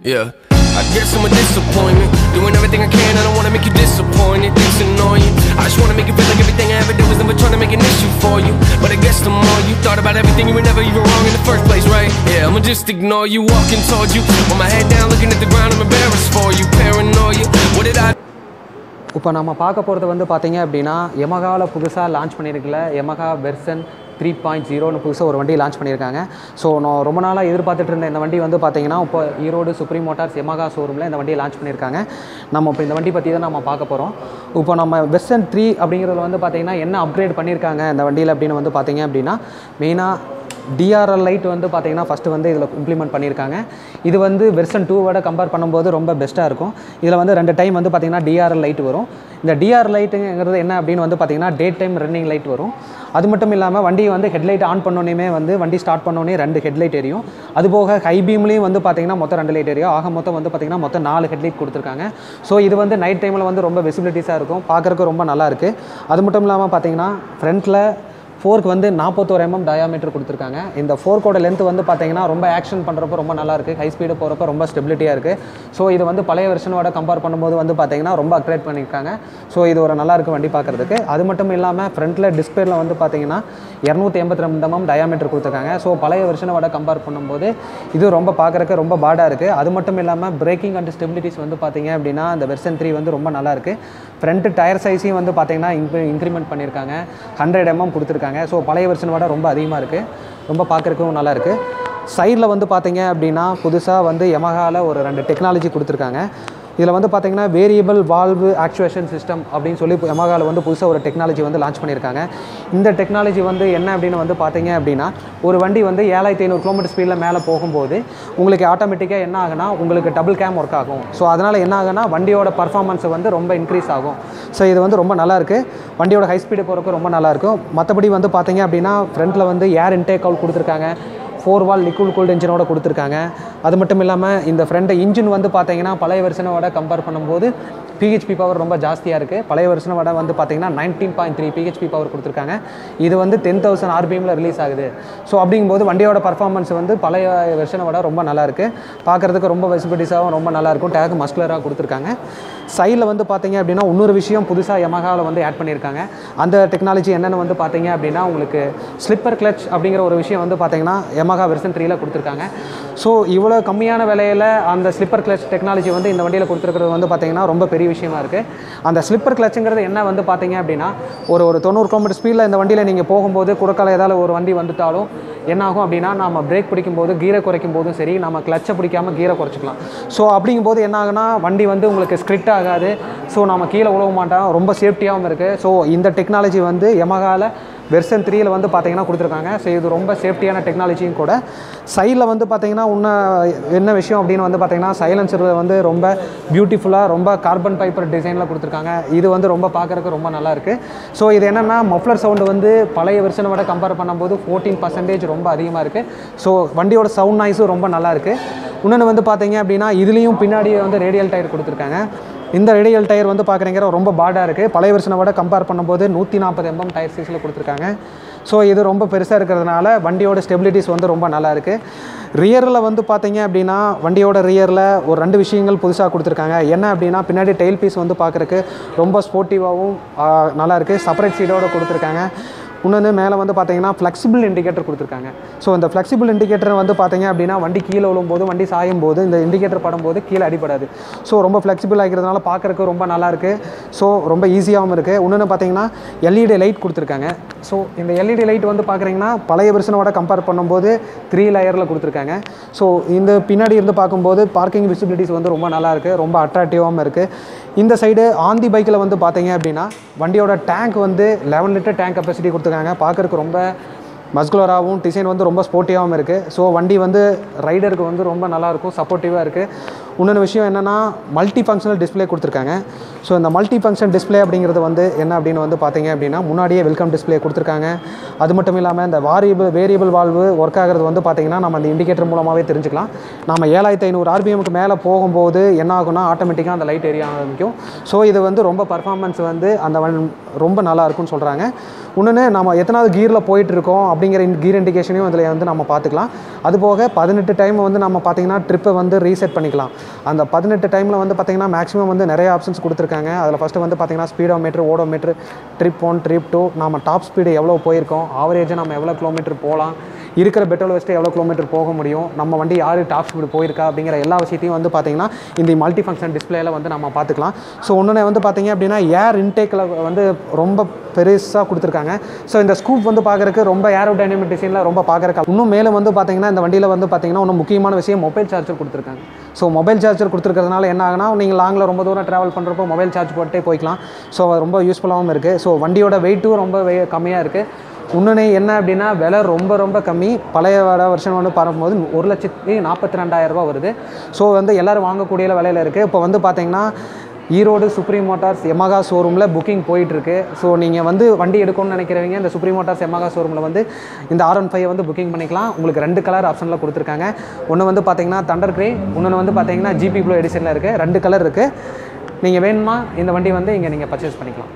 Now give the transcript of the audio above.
Yeah. I guess I'm a disappointment. Doing everything I can, I don't wanna make you disappointed. Things annoying. I just wanna make you feel like everything I ever did was never trying to make an issue for you. But I guess the more you thought about everything, you were never even wrong in the first place, right? Yeah, I'ma just ignore you, walking towards you, with my head down, looking at the ground. I'm embarrassed for you, paranoia. What did I? இப்போ நம்ம பார்க்க போகிறது வந்து பார்த்தீங்க அப்படின்னா யமஹாவில் புதுசாக launch பண்ணியிருக்கல Yamaha version 3.0ன்னு புதுசாக ஒரு வண்டி லான்ச் பண்ணியிருக்காங்க. ஸோ நான் ரொம்ப நாளாக எதிர்பார்த்துட்டு இருந்த இந்த வண்டி வந்து பார்த்தீங்கன்னா இப்போ ஈரோடு சுப்ரீம் மோட்டார்ஸ் யமஹா ஷோரூமில் இந்த வண்டியை லான்ச் பண்ணியிருக்காங்க. நம்ம இப்போ இந்த வண்டி பற்றி தான் நம்ம பார்க்க போகிறோம். இப்போ நம்ம வெர்சன் 3 அப்படிங்கிறதுல வந்து பார்த்தீங்கன்னா என்ன அப்கிரேட் பண்ணியிருக்காங்க இந்த வண்டியில் அப்படின்னு வந்து பார்த்தீங்க அப்படின்னா மெயினாக டிஆர்எல் லைட் வந்து பார்த்தீங்கன்னா ஃபஸ்ட்டு வந்து இதில் இம்ப்ளிமெண்ட் பண்ணியிருக்காங்க. இது வந்து வெர்சன் 2 கம்பேர் பண்ணும்போது ரொம்ப பெஸ்ட்டாக இருக்கும். இதில் வந்து 2 டைம் வந்து பார்த்தீங்கன்னா டிஆர்எல் லைட் வரும். இந்த டிஆர்எல் லைட்டுங்கிறது என்ன அப்படின்னு வந்து பார்த்தீங்கன்னா டே டைம் ரன்னிங் லைட் வரும். அது மட்டும் இல்லாமல் வண்டி வந்து ஹெட்லைட் ஆன் பண்ணோன்னே வந்து வண்டி ஸ்டார்ட் பண்ணோன்னே 2 ஹெட்லைட் எரியும். அதுபோக ஹை பீம்லேயும் வந்து பார்த்தீங்கன்னா மொத்தம் 2 லைட் எரியும். ஆக மொத்தம் வந்து பார்த்தீங்கன்னா மொத்தம் 4 ஹெட்லைட் கொடுத்துருக்காங்க. ஸோ இது வந்து நைட் டைமில் வந்து ரொம்ப விசிபிலிட்டிஸாக இருக்கும், பார்க்குறதுக்கு ரொம்ப நல்லாயிருக்கு. அது மட்டும் இல்லாமல் பார்த்தீங்கன்னா ஃப்ரண்ட்டில் ஃபோர்க்கு வந்து 41 mm டயாமீட்டர் கொடுத்துருக்காங்க. இந்த ஃபோர்க்கோட லென்த் வந்து பார்த்தீங்கன்னா ரொம்ப ஆக்ஷன் பண்ணுறப்போ ரொம்ப நல்லாயிருக்கு, ஹை ஸ்பீடு போகிறப்ப ரொம்ப ஸ்டெபிலிட்டியாக இருக்குது. ஸோ இது வந்து பழைய வெர்ஷனோட கம்பேர் பண்ணும்போது வந்து பார்த்தீங்கன்னா ரொம்ப அப்கிரேட் பண்ணியிருக்காங்க. ஸோ இது ஒரு நல்லாயிருக்கு வண்டி பார்க்குறதுக்கு. அது மட்டும் இல்லாமல் ஃப்ரண்ட்டில் டிஸ்பிளேல வந்து பார்த்தீங்கன்னா 282 mm டயாமீட்டர் கொடுத்துருக்காங்க. ஸோ பழைய வெர்ஷனோட கம்பேர் பண்ணும்போது இது ரொம்ப பார்க்குறதுக்கு ரொம்ப பாடாக இருக்குது. அது மட்டும் இல்லாமல் பிரேக்கிங் அண்ட் ஸ்டெபிலிட்டிஸ் வந்து பார்த்தீங்க அப்படின்னா இந்த வெர்சன் 3 வந்து ரொம்ப நல்லாயிருக்கு. ஃப்ரண்ட் டயர் சைஸையும் வந்து பார்த்தீங்கன்னா இன்க்ரிமெண்ட் பண்ணியிருக்காங்க, 100 mm கொடுத்துருக்காங்க. ஸோ பழைய வெர்ஷனோட ரொம்ப அதிகமாக இருக்குது, ரொம்ப பார்க்குறதுக்கும் நல்லாயிருக்கு. சைடில் வந்து பார்த்தீங்க அப்படின்னா புதுசாக வந்து யமஹாவில் ஒரு 2 டெக்னாலஜி கொடுத்துருக்காங்க. இதில் வந்து பார்த்தீங்கன்னா வேரியபிள் வால்வு ஆக்சுவேஷன் சிஸ்டம் அப்படின்னு சொல்லி யமஹாவில் வந்து புதுசாக ஒரு டெக்னாலஜி வந்து லான்ச் பண்ணியிருக்காங்க. இந்த டெக்னாலஜி வந்து என்ன அப்படின்னு வந்து பார்த்தீங்க அப்படின்னா ஒரு வண்டி வந்து 7500 km ஸ்பீடில் மேலே போகும்போது உங்களுக்கு ஆட்டோமேட்டிக்காக என்ன ஆகுனா உங்களுக்கு டபுள் கேம் ஒர்க் ஆகும். ஸோ அதனால் என்ன ஆகுனா வண்டியோட பர்ஃபார்மன்ஸ் வந்து ரொம்ப இன்க்ரீஸ் ஆகும். ஸோ இது வந்து ரொம்ப நல்லாயிருக்கு, வண்டியோட ஹை ஸ்பீடு போகிறதுக்கு ரொம்ப நல்லாயிருக்கும். மற்றபடி வந்து பார்த்தீங்க அப்படின்னா ஃப்ரண்ட்டில் வந்து ஏர் இன்டேக் அவுட் கொடுத்துருக்காங்க, 4 வால் லிக்விட் கூல்டு இன்ஜினோட கொடுத்துருக்காங்க. அது மட்டும் இல்லாமல் இந்த ஃப்ரண்ட் இன்ஜின் வந்து பார்த்தீங்கன்னா பழைய வெர்ஷனோட கம்பேர் பண்ணும்போது பிஹெச்பி பவர் ரொம்ப ஜாஸ்தியாக இருக்குது. பழைய வெர்ஷனோட வந்து பார்த்தீங்கன்னா 19.3 பிஹெச்பி பவர் கொடுத்துருக்காங்க. இது வந்து 10,000 RPMல ரிலீஸ் ஆகுது. ஸோ அப்படிங்கும்போது வண்டியோட பர்ஃபார்மன்ஸ் வந்து பழைய வெர்ஷனோட ரொம்ப நல்லாயிருக்கு, பார்க்குறதுக்கு ரொம்ப விசிபிலிட்டிஸாகவும் ரொம்ப நல்லாயிருக்கும். டேக் மஸ்குலராக கொடுத்துருக்காங்க. சைடில் வந்து பார்த்தீங்க அப்படின்னா இன்னொரு விஷயம் புதுசாக யமஹாவில் வந்து ஆட் பண்ணியிருக்காங்க. அந்த டெக்னாலஜி என்னென்னு வந்து பார்த்தீங்க அப்படின்னா உங்களுக்கு ஸ்லிப்பர் கிளச் அப்படிங்கிற ஒரு விஷயம் வந்து பார்த்தீங்கன்னா யமஹா வெர்சன் 3 கொடுத்துருக்காங்க. ஸோ இவ்வளோ கம்மியான விலையில் அந்த ஸ்லிப்பர் கிளச் டெக்னாலஜி வந்து இந்த வண்டியில் கொடுத்துருக்கிறது வந்து பார்த்தீங்கன்னா ரொம்ப பெரிய விஷயமா இருக்குது. அந்த ஸ்லிப்பர் கிளச்சுங்கிறது என்ன வந்து பார்த்தீங்க அப்படின்னா ஒரு 90 km ஸ்பீடில் இந்த வண்டியில் நீங்கள் போகும்போது குறுக்கால ஏதாவது ஒரு வண்டி வந்துட்டாலும் என்ன ஆகும் அப்படின்னா நம்ம பிரேக் பிடிக்கும்போது கீரை குறைக்கும் போதும் சரி நம்ம கிளச்சை பிடிக்காமல் கீரை குறைச்சிக்கலாம். ஸோ அப்படிங்கும்போது என்ன ஆகுனா வண்டி வந்து உங்களுக்கு ஸ்கிரிட் ஆகாது. ஸோ நம்ம கீழே உழவ மாட்டோம், ரொம்ப சேஃப்டியாகவும் இருக்குது. ஸோ இந்த டெக்னாலஜி வந்து யமஹாவில் வெர்சன் 3 வந்து பார்த்தீங்கன்னா கொடுத்துருக்காங்க. ஸோ இது ரொம்ப சேஃப்டியான டெக்னாலஜியும் கூட. சைடில் வந்து பார்த்தீங்கன்னா என்ன விஷயம் அப்படின்னு வந்து பார்த்தீங்கன்னா சைலன்சர் வந்து ரொம்ப பியூட்டிஃபுல்லாக ரொம்ப கார்பன் ஃபைபர் டிசைனில் கொடுத்துருக்காங்க. இது வந்து ரொம்ப பார்க்குறதுக்கு ரொம்ப நல்லாயிருக்கு. ஸோ இது என்னென்னா மஃப்ளர் சவுண்டு வந்து பழைய வெர்ஷனோட கம்பேர் பண்ணும்போது 14% ரொம்ப அதிகமாக இருக்குது. ஸோ வண்டியோட சவுண்ட் நாய்ஸும் ரொம்ப நல்லாயிருக்கு. இன்னொன்று வந்து பார்த்தீங்க அப்படின்னா இதுலேயும் பின்னாடி வந்து ரேடியல் டயர் கொடுத்துருக்காங்க. இந்த ரேடியல் டயர் வந்து பார்க்குறீங்க ரொம்ப பாடாக இருக்குது. பழைய வெர்ஷனோட கம்பேர் பண்ணும்போது 140 mm டயர் சைஸில் கொடுத்துருக்காங்க. ஸோ இது ரொம்ப பெருசாக இருக்கிறதுனால வண்டியோட ஸ்டெபிலிட்டிஸ் வந்து ரொம்ப நல்லா இருக்குது. ரியரில் வந்து பார்த்தீங்க அப்படின்னா வண்டியோட ரியரில் ஒரு 2 விஷயங்கள் புதுசாக கொடுத்துருக்காங்க. என்ன அப்படின்னா பின்னாடி டெயில் பீஸ் வந்து பார்க்குறக்கு ரொம்ப ஸ்போர்ட்டிவாகவும் நல்லாயிருக்கு, செப்பரேட் சீடோடு கொடுத்துருக்காங்க. இன்னொன்று மேலே வந்து பார்த்தீங்கன்னா ஃப்ளெக்சிபிள் இண்டிகேட்டர் கொடுத்துருக்காங்க. ஸோ இந்த ஃப்ளெக்சிபிள் இண்டிகேட்டர் வந்து பார்த்தீங்க அப்படின்னா வண்டி கீழே விழும்போது வண்டி சாயும் போது இந்த இண்டிகேட்டர் படும்போது கீழே அடிப்படாது. ஸோ ரொம்ப ஃப்ளெக்சிபிள் ஆகிறதுனால பார்க்குறதுக்கு ரொம்ப நல்லாயிருக்கு. ஸோ ரொம்ப ஈஸியாகவும் இருக்குது. இன்னொன்று பார்த்தீங்கன்னா எல்இடி லைட் கொடுத்துருக்காங்க. ஸோ இந்த எல்இடி லைட் வந்து பார்க்குறீங்கன்னா பழைய வெர்ஷனோட கம்பேர் பண்ணும்போது 3 லேயரில் கொடுத்துருக்காங்க. ஸோ இந்த பின்னாடி இருந்து பார்க்கும்போது பார்க்கிங் விசிபிலிட்டிஸ் வந்து ரொம்ப நல்லாயிருக்கு, ரொம்ப அட்ராக்டிவாகவும் இருக்குது. இந்த சைடு ஆந்தி பைக்கில் வந்து பார்த்தீங்க அப்படின்னா வண்டியோட டேங்க் வந்து 11 லிட்டர் டேங்க் கெப்பாசிட்டி கொடுத்துருக்காங்க. பார்க்குறதுக்கு ரொம்ப மஸ்குலராகவும் டிசைன் வந்து ரொம்ப ஸ்போர்ட்டிவாகவும் இருக்குது. ஸோ வண்டி வந்து ரைடருக்கு வந்து ரொம்ப நல்லாயிருக்கும், சப்போர்ட்டிவாக இருக்குது. இன்னொரு விஷயம் என்னென்னா மல்டி ஃபங்க்ஷனல் டிஸ்பிளே கொடுத்துருக்காங்க. ஸோ இந்த மல்டி ஃபங்க்ஷன் டிஸ்பிளே அப்படிங்கிறது வந்து என்ன அப்படின்னு வந்து பார்த்தீங்க அப்படின்னா முன்னாடியே வெல்கம் டிஸ்பிளே கொடுத்துருக்காங்க. அது மட்டும் இல்லாமல் இந்த வேரியபிள் வால்வு ஒர்க் ஆகிறது வந்து பார்த்திங்கன்னா நம்ம அந்த இண்டிகேட்டர் மூலமாகவே தெரிஞ்சுக்கலாம். நம்ம 7500 RPMக்கு மேலே போகும்போது என்ன ஆகும்னா ஆட்டோமேட்டிக்காக அந்த லைட் எரிய ஆரம்பிக்கும். ஸோ இது வந்து ரொம்ப பர்ஃபார்மன்ஸ் வந்து ரொம்ப நல்லா இருக்கும்னு சொல்கிறாங்க. இன்னொன்று நம்ம எத்தனாவது கீரில் போயிட்டுருக்கோம் அப்படிங்கிற கீர் இண்டிகேஷனையும் இதில் வந்து நம்ம பார்த்துக்கலாம். அதுபோக 18 டைம் வந்து நம்ம பார்த்திங்கன்னா ட்ரிப்பை வந்து ரீசெட் பண்ணிக்கலாம். அந்த 18 டைமில் வந்து பார்த்திங்கன்னா மேக்ஸிமம் வந்து நிறைய ஆப்ஷன்ஸ் கொடுத்துருக்காங்க. அதில் ஃபஸ்ட்டு வந்து பார்த்திங்கன்னா ஸ்பீடோமீட்ரு, ஓடோமீட்ரு, ட்ரிப் 1, ட்ரிப் 2, நம்ம டாப் ஸ்பீடு எவ்வளோ போயிருக்கோம், ஆவரேஜாக நம்ம எவ்வளோ கிலோமீட்டர் போகலாம், இருக்கிற பெட்ரோல் வச்சுட்டு எவ்வளோ கிலோமீட்டர் போக முடியும், நம்ம வண்டி யார் டாப் ஸ்பீடு போயிருக்கா அப்படிங்கிற எல்லா விஷயத்தையும் வந்து பார்த்திங்கன்னா இந்த மல்டி ஃபங்க்ஷன் டிஸ்பிளேயில் வந்து நம்ம பார்த்துக்கலாம். ஸோ ஒன்று வந்து பார்த்திங்க அப்படின்னா ஏர் இன்டேக்கில் வந்து ரொம்ப பெருசாக கொடுத்துருக்காங்க. ஸோ இந்த ஸ்கூப் வந்து பார்க்குறதுக்கு ரொம்ப ஏரோடைனமிக் டிசைனில் ரொம்ப பார்க்குறக்கு. இன்னும் மேலும் வந்து பார்த்திங்கன்னா இந்த வண்டியில் வந்து பார்த்திங்கன்னா இன்னும் முக்கியமான விஷயம் மொபைல் சார்ஜர் கொடுத்துருக்காங்க. ஸோ மொபைல் சார்ஜர் கொடுத்துருக்கிறதுனால என்ன ஆகுனா நீங்கள் லாங்கில் ரொம்ப தூரம் ட்ராவல் பண்ணுறப்போ மொபைல் சார்ஜ் போட்டே போய்க்கலாம். ஸோ அது ரொம்ப யூஸ்ஃபுல்லாகவும் இருக்குது. ஸோ வண்டியோட வெயிட்டும் ரொம்ப கம்மியாக இருக்குது. இன்னொன்று என்ன அப்படின்னா விலை ரொம்ப கம்மி. பழைய வருஷம் வந்து பார்க்கும்போது 1,42,000 வருது. ஸோ வந்து எல்லோரும் வாங்கக்கூடிய விலையில் இருக்குது. இப்போ வந்து பார்த்திங்கன்னா ஈரோடு சுப்ரீம் மோட்டார்ஸ் யமஹா ஷோரூமில் புக்கிங் போயிட்டுருக்கு. ஸோ நீங்கள் வந்து வண்டி எடுக்கணும்னு நினைக்கிறவங்க இந்த சுப்ரீம் மோட்டார்ஸ் யமஹா ஷோரூமில் வந்து இந்த R15 வந்து புக்கிங் பண்ணிக்கலாம். உங்களுக்கு 2 கலர் ஆப்ஷனில் கொடுத்துருக்காங்க. ஒன்று வந்து பார்த்திங்கன்னா தண்டர் கிரே, இன்னொன்று வந்து பார்த்திங்கன்னா GP ப்ளூ எடிஷனில் இருக்குது. 2 கலர் இருக்குது. நீங்கள் வேணுமா இந்த வண்டி வந்து இங்கே நீங்கள் பர்ச்சேஸ் பண்ணிக்கலாம்.